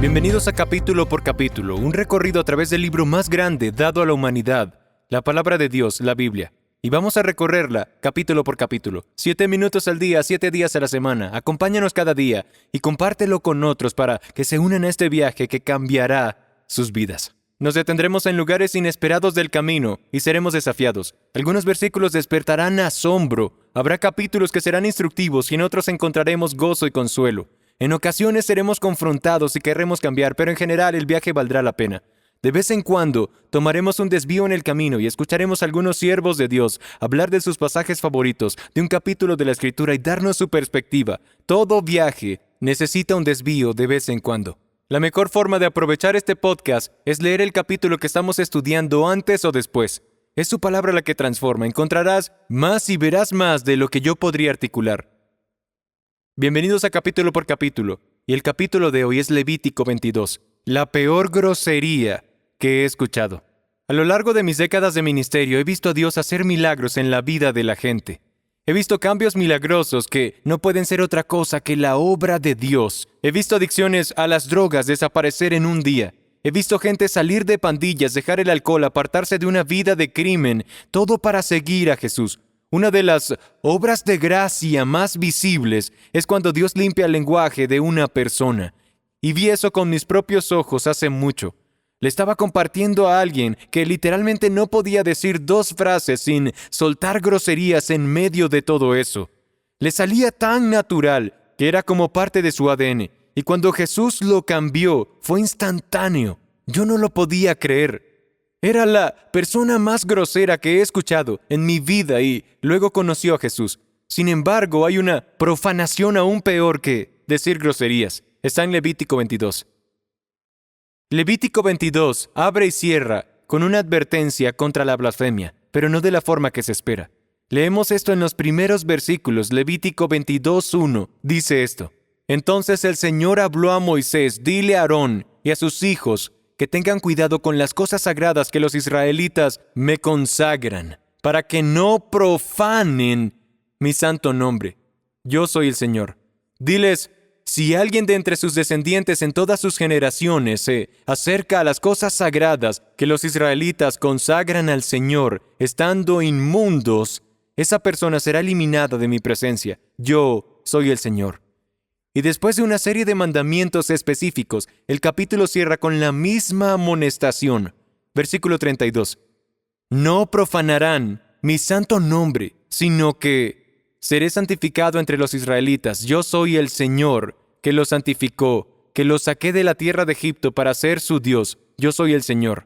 Bienvenidos a Capítulo por Capítulo, un recorrido a través del libro más grande dado a la humanidad, la palabra de Dios, la Biblia. Y vamos a recorrerla capítulo por capítulo, 7 minutos al día, 7 días a la semana. Acompáñanos cada día y compártelo con otros para que se unan a este viaje que cambiará sus vidas. Nos detendremos en lugares inesperados del camino y seremos desafiados. Algunos versículos despertarán asombro. Habrá capítulos que serán instructivos y en otros encontraremos gozo y consuelo. En ocasiones seremos confrontados y querremos cambiar, pero en general el viaje valdrá la pena. De vez en cuando tomaremos un desvío en el camino y escucharemos a algunos siervos de Dios hablar de sus pasajes favoritos, de un capítulo de la Escritura y darnos su perspectiva. Todo viaje necesita un desvío de vez en cuando. La mejor forma de aprovechar este podcast es leer el capítulo que estamos estudiando antes o después. Es su palabra la que transforma. Encontrarás más y verás más de lo que yo podría articular. Bienvenidos a Capítulo por Capítulo. Y el capítulo de hoy es Levítico 22. La peor grosería que he escuchado. A lo largo de mis décadas de ministerio he visto a Dios hacer milagros en la vida de la gente. He visto cambios milagrosos que no pueden ser otra cosa que la obra de Dios. He visto adicciones a las drogas desaparecer en un día. He visto gente salir de pandillas, dejar el alcohol, apartarse de una vida de crimen, todo para seguir a Jesús. Una de las obras de gracia más visibles es cuando Dios limpia el lenguaje de una persona. Y vi eso con mis propios ojos hace mucho. Le estaba compartiendo a alguien que literalmente no podía decir 2 frases sin soltar groserías en medio de todo eso. Le salía tan natural que era como parte de su ADN. Y cuando Jesús lo cambió, fue instantáneo. Yo no lo podía creer. Era la persona más grosera que he escuchado en mi vida y luego conoció a Jesús. Sin embargo, hay una profanación aún peor que decir groserías. Está en Levítico 22. Levítico 22 abre y cierra con una advertencia contra la blasfemia, pero no de la forma que se espera. Leemos esto en los primeros versículos. Levítico 22:1 dice esto. Entonces el Señor habló a Moisés, dile a Aarón y a sus hijos que tengan cuidado con las cosas sagradas que los israelitas me consagran, para que no profanen mi santo nombre. Yo soy el Señor. Diles, si alguien de entre sus descendientes en todas sus generaciones se acerca a las cosas sagradas que los israelitas consagran al Señor, estando inmundos, esa persona será eliminada de mi presencia. Yo soy el Señor. Y después de una serie de mandamientos específicos, el capítulo cierra con la misma amonestación. Versículo 32. No profanarán mi santo nombre, sino que seré santificado entre los israelitas. Yo soy el Señor que los santificó, que los saqué de la tierra de Egipto para ser su Dios. Yo soy el Señor.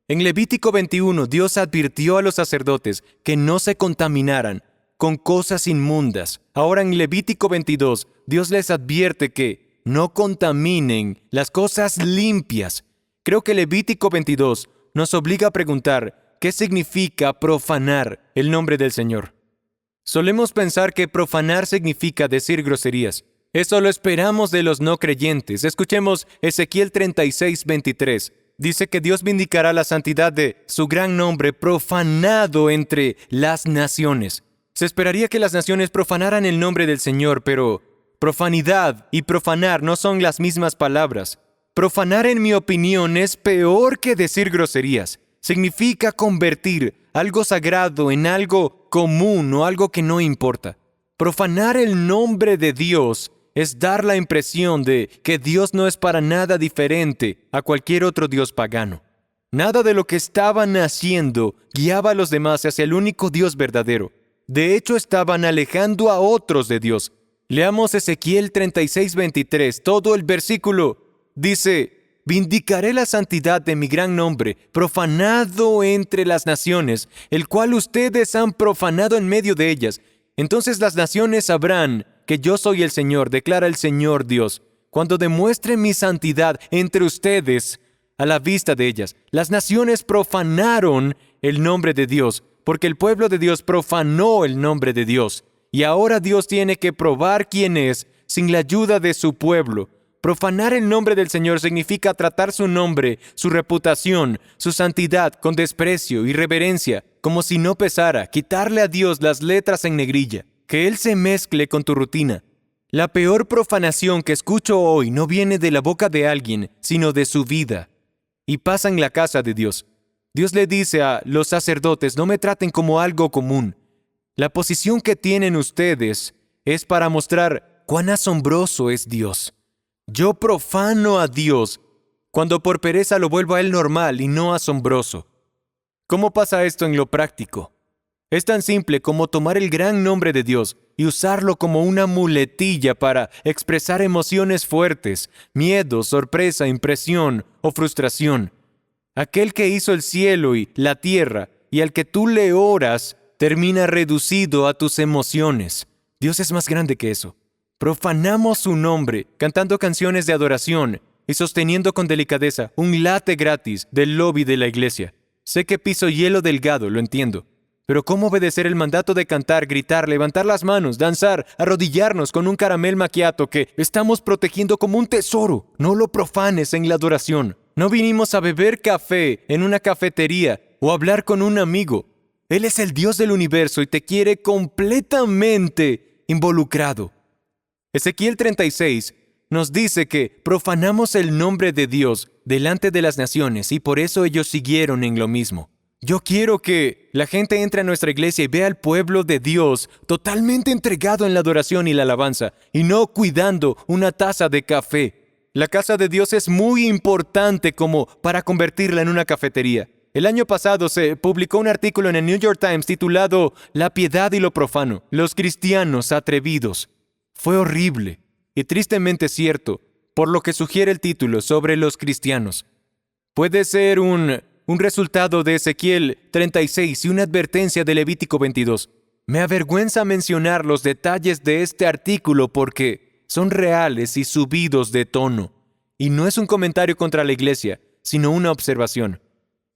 En Levítico 21, Dios advirtió a los sacerdotes que no se contaminaran con cosas inmundas. Ahora en Levítico 22, Dios les advierte que no contaminen las cosas limpias. Creo que Levítico 22 nos obliga a preguntar qué significa profanar el nombre del Señor. Solemos pensar que profanar significa decir groserías. Eso lo esperamos de los no creyentes. Escuchemos Ezequiel 36:23. Dice que Dios vindicará la santidad de su gran nombre profanado entre las naciones. Se esperaría que las naciones profanaran el nombre del Señor, pero profanidad y profanar no son las mismas palabras. Profanar, en mi opinión, es peor que decir groserías. Significa convertir algo sagrado en algo común o algo que no importa. Profanar el nombre de Dios es dar la impresión de que Dios no es para nada diferente a cualquier otro dios pagano. Nada de lo que estaban haciendo guiaba a los demás hacia el único Dios verdadero. De hecho, estaban alejando a otros de Dios. Leamos Ezequiel 36:23. Todo el versículo dice, vindicaré la santidad de mi gran nombre, profanado entre las naciones, el cual ustedes han profanado en medio de ellas. Entonces las naciones sabrán que yo soy el Señor, declara el Señor Dios, cuando demuestre mi santidad entre ustedes a la vista de ellas. Las naciones profanaron el nombre de Dios, porque el pueblo de Dios profanó el nombre de Dios. Y ahora Dios tiene que probar quién es sin la ayuda de su pueblo. Profanar el nombre del Señor significa tratar su nombre, su reputación, su santidad con desprecio y reverencia, como si no pesara, quitarle a Dios las letras en negrilla, que Él se mezcle con tu rutina. La peor profanación que escucho hoy no viene de la boca de alguien, sino de su vida. Y pasa en la casa de Dios. Dios le dice a los sacerdotes, no me traten como algo común. La posición que tienen ustedes es para mostrar cuán asombroso es Dios. Yo profano a Dios cuando por pereza lo vuelvo a Él normal y no asombroso. ¿Cómo pasa esto en lo práctico? Es tan simple como tomar el gran nombre de Dios y usarlo como una muletilla para expresar emociones fuertes, miedo, sorpresa, impresión o frustración. Aquel que hizo el cielo y la tierra y al que tú le oras termina reducido a tus emociones. Dios es más grande que eso. Profanamos su nombre cantando canciones de adoración y sosteniendo con delicadeza un latte gratis del lobby de la iglesia. Sé que piso hielo delgado, lo entiendo. Pero ¿cómo obedecer el mandato de cantar, gritar, levantar las manos, danzar, arrodillarnos con un caramel macchiato que estamos protegiendo como un tesoro? No lo profanes en la adoración. No vinimos a beber café en una cafetería o a hablar con un amigo. Él es el Dios del universo y te quiere completamente involucrado. Ezequiel 36 nos dice que profanamos el nombre de Dios delante de las naciones y por eso ellos siguieron en lo mismo. Yo quiero que la gente entre a nuestra iglesia y vea al pueblo de Dios totalmente entregado en la adoración y la alabanza y no cuidando una taza de café. La casa de Dios es muy importante como para convertirla en una cafetería. El año pasado se publicó un artículo en el New York Times titulado La piedad y lo profano, los cristianos atrevidos. Fue horrible y tristemente cierto, por lo que sugiere el título sobre los cristianos. Puede ser un resultado de Ezequiel 36 y una advertencia de Levítico 22. Me avergüenza mencionar los detalles de este artículo porque son reales y subidos de tono. Y no es un comentario contra la iglesia, sino una observación.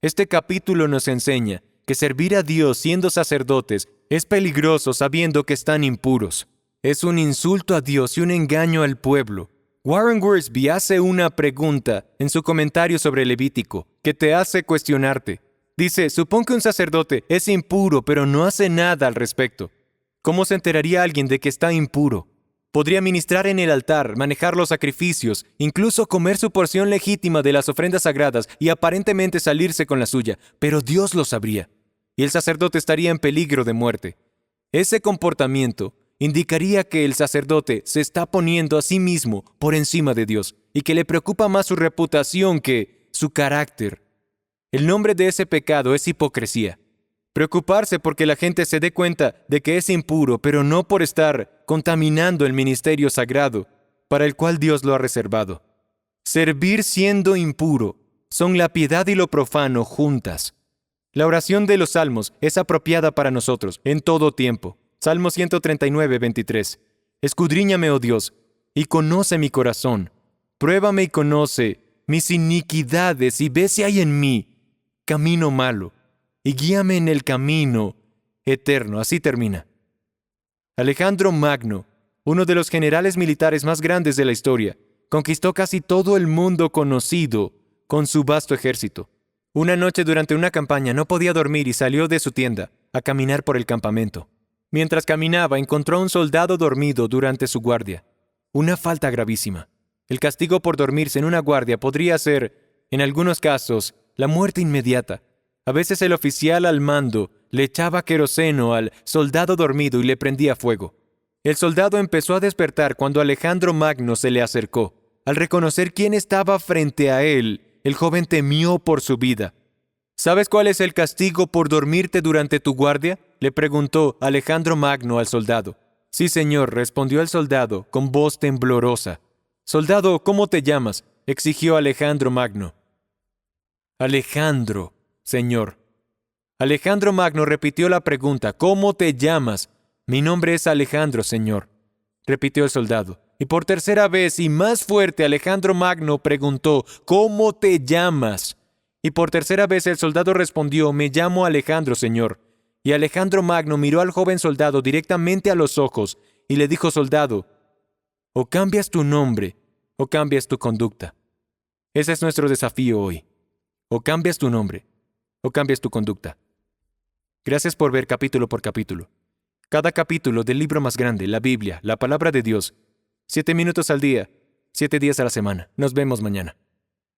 Este capítulo nos enseña que servir a Dios siendo sacerdotes es peligroso sabiendo que están impuros. Es un insulto a Dios y un engaño al pueblo. Warren Wiersbe hace una pregunta en su comentario sobre Levítico que te hace cuestionarte. Dice, supón que un sacerdote es impuro pero no hace nada al respecto. ¿Cómo se enteraría alguien de que está impuro? Podría ministrar en el altar, manejar los sacrificios, incluso comer su porción legítima de las ofrendas sagradas y aparentemente salirse con la suya, pero Dios lo sabría. Y el sacerdote estaría en peligro de muerte. Ese comportamiento indicaría que el sacerdote se está poniendo a sí mismo por encima de Dios y que le preocupa más su reputación que su carácter. El nombre de ese pecado es hipocresía. Preocuparse porque la gente se dé cuenta de que es impuro, pero no por estar contaminando el ministerio sagrado para el cual Dios lo ha reservado. Servir siendo impuro son la piedad y lo profano juntas. La oración de los salmos es apropiada para nosotros en todo tiempo. Salmo 139, 23. Escudriñame, oh Dios, y conoce mi corazón. Pruébame y conoce mis iniquidades y ve si hay en mí camino malo, y guíame en el camino eterno. Así termina. Alejandro Magno, uno de los generales militares más grandes de la historia, conquistó casi todo el mundo conocido con su vasto ejército. Una noche durante una campaña no podía dormir y salió de su tienda a caminar por el campamento. Mientras caminaba, encontró a un soldado dormido durante su guardia. Una falta gravísima. El castigo por dormirse en una guardia podría ser, en algunos casos, la muerte inmediata. A veces el oficial al mando le echaba queroseno al soldado dormido y le prendía fuego. El soldado empezó a despertar cuando Alejandro Magno se le acercó. Al reconocer quién estaba frente a él, el joven temió por su vida. ¿Sabes cuál es el castigo por dormirte durante tu guardia?, le preguntó Alejandro Magno al soldado. Sí, señor, respondió el soldado con voz temblorosa. Soldado, ¿cómo te llamas?, exigió Alejandro Magno. Alejandro, señor. Alejandro Magno repitió la pregunta. ¿Cómo te llamas? Mi nombre es Alejandro, señor, repitió el soldado. Y por tercera vez y más fuerte, Alejandro Magno preguntó, ¿cómo te llamas? Y por tercera vez el soldado respondió, me llamo Alejandro, señor. Y Alejandro Magno miró al joven soldado directamente a los ojos y le dijo, soldado, o cambias tu nombre o cambias tu conducta. Ese es nuestro desafío hoy. O cambias tu nombre o cambias tu conducta. Gracias por ver capítulo por capítulo. Cada capítulo del libro más grande, la Biblia, la palabra de Dios, 7 minutos al día, 7 días a la semana. Nos vemos mañana.